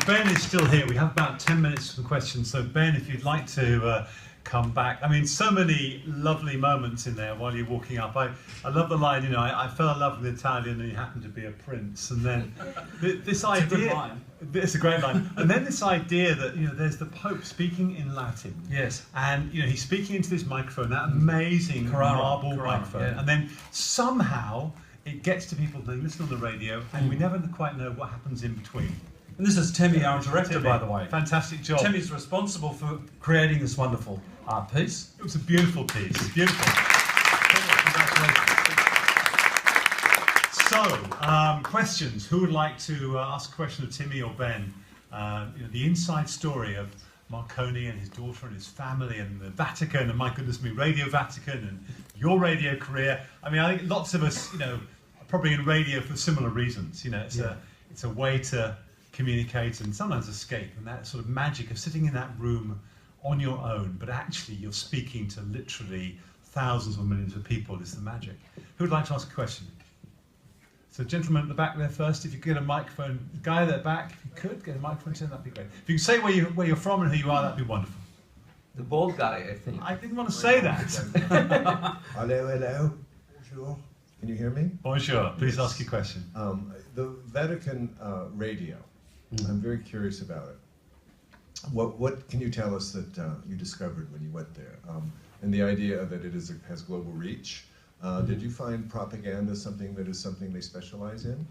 Ben is still here. We have about 10 minutes for questions. So Ben, if you'd like to come back. I mean, so many lovely moments in there while you're walking up. I love the line, you know, I fell in love with Italian and he happened to be a prince. And then this idea... It's a good line. It's a great line. And then this idea that, you know, there's the Pope speaking in Latin. Yes. And, you know, he's speaking into this microphone, that amazing marble microphone. Yeah. And then somehow it gets to people they listen on the radio and we never quite know what happens in between. And this is Temi, our director, by the way. Fantastic job. Temi's responsible for creating this wonderful art piece. It was a beautiful piece. Beautiful. So, questions. Who would like to ask a question of Timmy or Ben? You know, the inside story of Marconi and his daughter and his family and the Vatican and, my goodness me, Radio Vatican and your radio career. I mean, I think lots of us, you know, are probably in radio for similar reasons. You know, it's a way to communicate and sometimes escape, and that sort of magic of sitting in that room on your own, but actually you're speaking to literally thousands or millions of people is the magic. Who would like to ask a question? So gentleman at the back there first, if you could get a microphone. The guy at the back, if you could get a microphone to him, that'd be great. If you can say where you're from and who you are, that'd be wonderful. The bald guy, I think. I didn't want to say that. Hello. Bonjour. Can you hear me? Bonjour. Please ask your question. The Vatican radio. I'm very curious about it. What can you tell us that you discovered when you went there? And the idea that it has global reach. Did you find propaganda something they specialize in?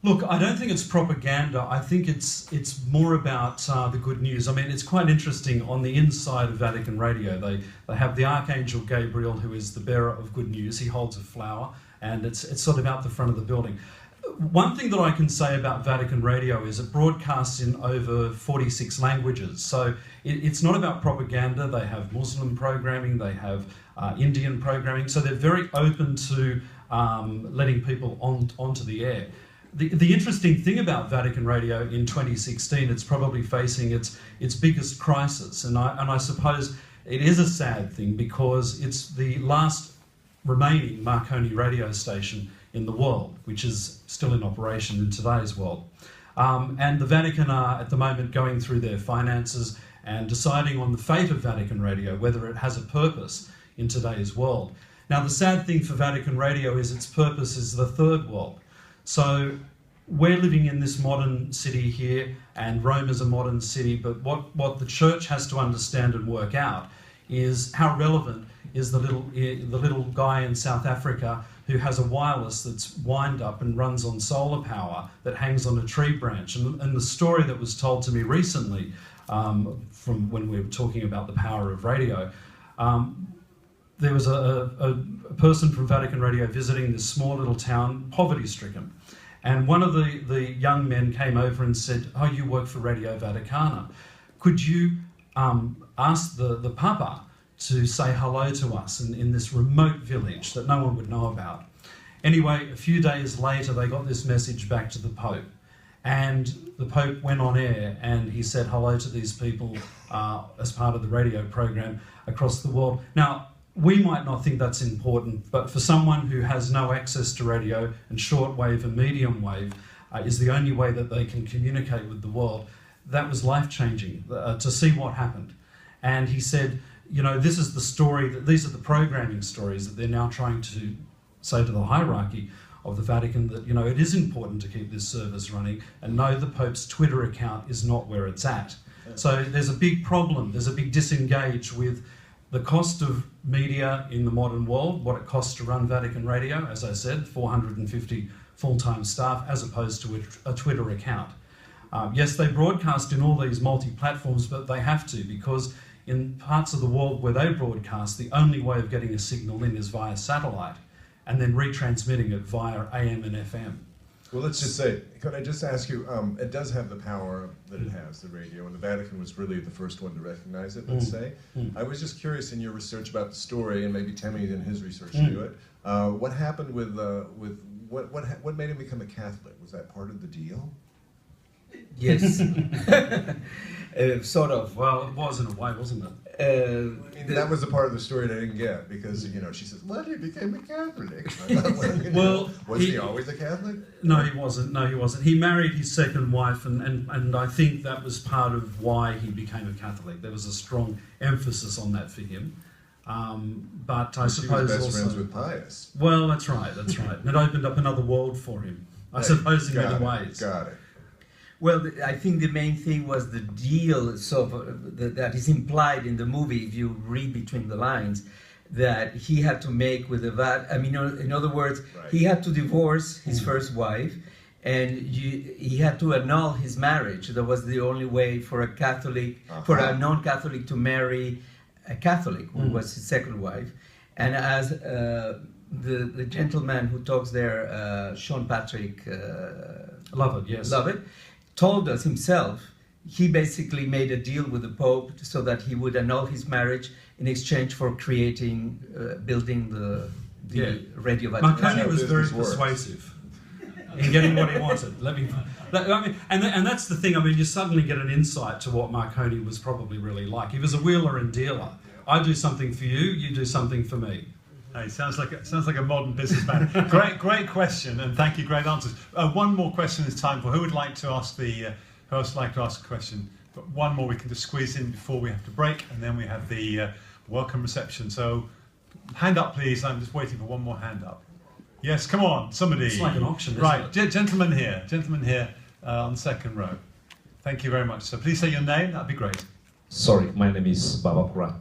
Look, I don't think it's propaganda. I think it's more about the good news. I mean, it's quite interesting. On the inside of Vatican Radio, they have the Archangel Gabriel, who is the bearer of good news. He holds a flower, and it's sort of out the front of the building. One thing that I can say about Vatican Radio is it broadcasts in over 46 languages. So it's not about propaganda. They have Muslim programming, they have Indian programming. So they're very open to letting people onto the air. The interesting thing about Vatican Radio in 2016, it's probably facing its biggest crisis. And I suppose it is a sad thing because it's the last remaining Marconi radio station in the world, which is still in operation in today's world. And the Vatican are at the moment going through their finances and deciding on the fate of Vatican Radio, whether it has a purpose in today's world. Now, the sad thing for Vatican Radio is its purpose is the third world. So we're living in this modern city here, and Rome is a modern city, but what the church has to understand and work out is how relevant is the little guy in South Africa who has a wireless that's wind up and runs on solar power that hangs on a tree branch. And the story that was told to me recently from when we were talking about the power of radio, there was a person from Vatican Radio visiting this small little town, poverty-stricken. And one of the young men came over and said, "Oh, you work for Radio Vaticana. Could you ask the Papa to say hello to us in this remote village that no one would know about?" Anyway, a few days later, they got this message back to the Pope. And the Pope went on air and he said hello to these people as part of the radio program across the world. Now, we might not think that's important, but for someone who has no access to radio, and shortwave and medium wave is the only way that they can communicate with the world, that was life-changing to see what happened. And he said, you know, this is the story, these are the programming stories that they're now trying to say to the hierarchy of the Vatican, that, you know, it is important to keep this service running, and no, the Pope's Twitter account is not where it's at. So there's a big problem, there's a big disengage with the cost of media in the modern world, what it costs to run Vatican Radio, as I said, 450 full-time staff, as opposed to a Twitter account. Yes, they broadcast in all these multi-platforms, but they have to, because in parts of the world where they broadcast, the only way of getting a signal in is via satellite, and then retransmitting it via AM and FM. Well, let's just say, could I just ask you, it does have the power that it has, the radio, and the Vatican was really the first one to recognize it, let's say. I was just curious in your research about the story, and maybe Temi in his research knew it, what happened with what made him become a Catholic? Was that part of the deal? Yes. Sort of. Well, it was in a way, wasn't it? That was the part of the story that I didn't get because she says, "Well, he became a Catholic." Well, was he always a Catholic? No, he wasn't. No, he wasn't. He married his second wife, and I think that was part of why he became a Catholic. There was a strong emphasis on that for him. But I suppose he was best also friends with Pius. Well, that's right. And it opened up another world for him. I suppose in many ways. Got it. Well, I think the main thing was the deal that is implied in the movie, if you read between the lines, that he had to make with the Vatican. I mean, in other words, right. He had to divorce his first wife, and he had to annul his marriage. That was the only way for a Catholic, for a non-Catholic to marry a Catholic, who was his second wife. And as the gentleman who talks there, Sean Patrick Lovett, told us himself, he basically made a deal with the Pope so that he would annul his marriage in exchange for building the Radio Vatican. Marconi was very persuasive in getting what he wanted. And that's the thing. I mean, you suddenly get an insight to what Marconi was probably really like. He was a wheeler and dealer. I do something for you, you do something for me. Hey, sounds like a modern businessman. Great question, and thank you, great answers. One more question is time for. Who would like to ask a question? But one more we can just squeeze in before we have to break, and then we have the welcome reception. So, hand up, please. I'm just waiting for one more hand up. Yes, come on, somebody. It's like an auction, isn't right, it? Gentleman here on the second row. Thank you very much. So please say your name. That'd be great. Sorry, my name is Babakura.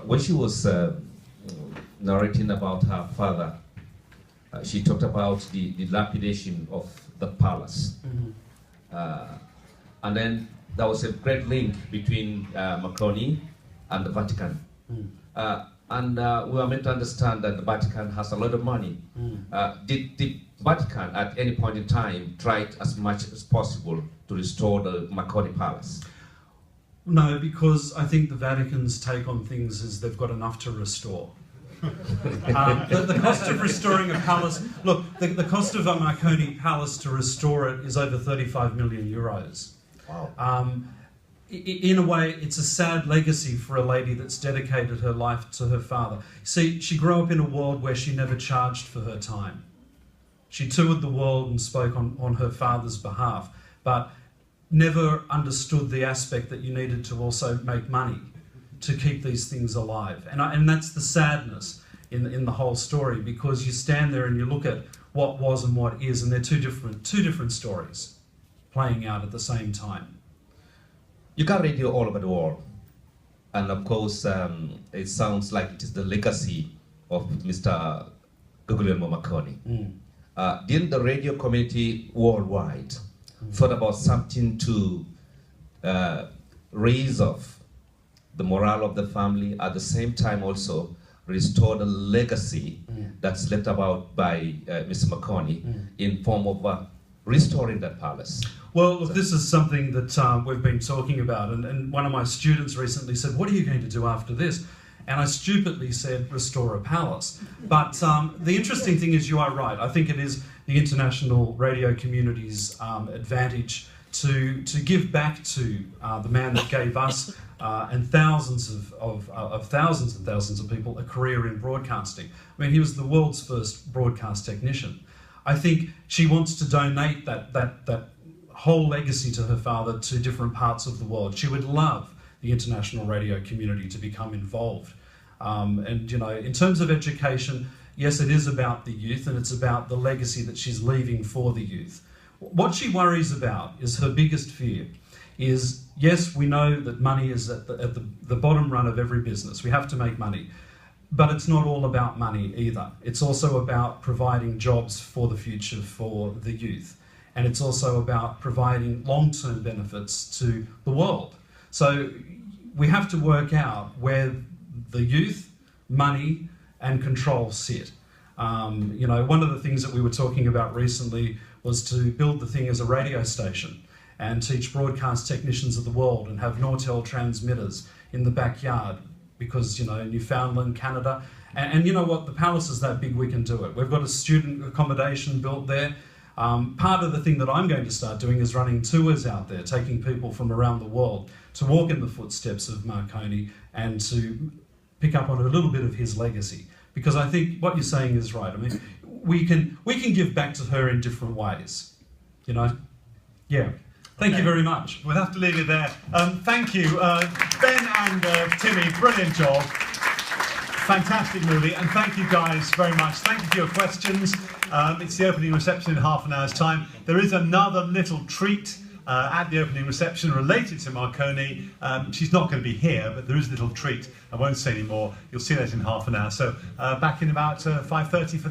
When she was narrating about her father, she talked about the dilapidation of the palace. Mm-hmm. And then there was a great link between Marconi and the Vatican. And we were meant to understand that the Vatican has a lot of money. Did the Vatican at any point in time try as much as possible to restore the Marconi Palace? No, because I think the Vatican's take on things is they've got enough to restore. The cost of restoring a palace, look, the cost of a Marconi Palace to restore it is over 35 million euros. Wow. In a way, it's a sad legacy for a lady that's dedicated her life to her father. See, she grew up in a world where she never charged for her time. She toured the world and spoke on her father's behalf, but never understood the aspect that you needed to also make money to keep these things alive. And that's the sadness in the whole story, because you stand there and you look at what was and what is, and they're two different stories playing out at the same time. You got radio all over the world, and of course it sounds like it is the legacy of Mr. Guglielmo Marconi. Didn't the radio community worldwide thought about something to raise up the morale of the family, at the same time also restore the legacy that's left about by Mr. Marconi in form of restoring that palace? Well, look, this is something that we've been talking about, and one of my students recently said, "What are you going to do after this?" And I stupidly said, "Restore a palace." But the interesting thing is, you are right. I think it is the international radio community's advantage to give back to the man that gave us and thousands of thousands and thousands of people a career in broadcasting. I mean, he was the world's first broadcast technician. I think she wants to donate that whole legacy to her father to different parts of the world. She would love the international radio community to become involved. And, you know, in terms of education, yes, it is about the youth, and it's about the legacy that she's leaving for the youth. What she worries about is her biggest fear is, yes, we know that money is at the bottom run of every business. We have to make money. But it's not all about money either. It's also about providing jobs for the future for the youth. And it's also about providing long-term benefits to the world. So we have to work out where the youth, money, and control sit. You know, one of the things that we were talking about recently was to build the thing as a radio station and teach broadcast technicians of the world and have Nortel transmitters in the backyard, because, you know, Newfoundland, Canada, and you know what, the palace is that big, we can do it. We've got a student accommodation built there. Part of the thing that I'm going to start doing is running tours out there, taking people from around the world to walk in the footsteps of Marconi and to pick up on a little bit of his legacy. Because I think what you're saying is right. I mean, we can give back to her in different ways, you know? Yeah. Thank you very much. We'll have to leave it there. Thank you, Ben and Timmy. Brilliant job. Fantastic movie, and thank you guys very much. Thank you for your questions. It's the opening reception in half an hour's time. There is another little treat at the opening reception related to Marconi. She's not going to be here, but there is a little treat. I won't say any more. You'll see that in half an hour. So back in about 5:30 for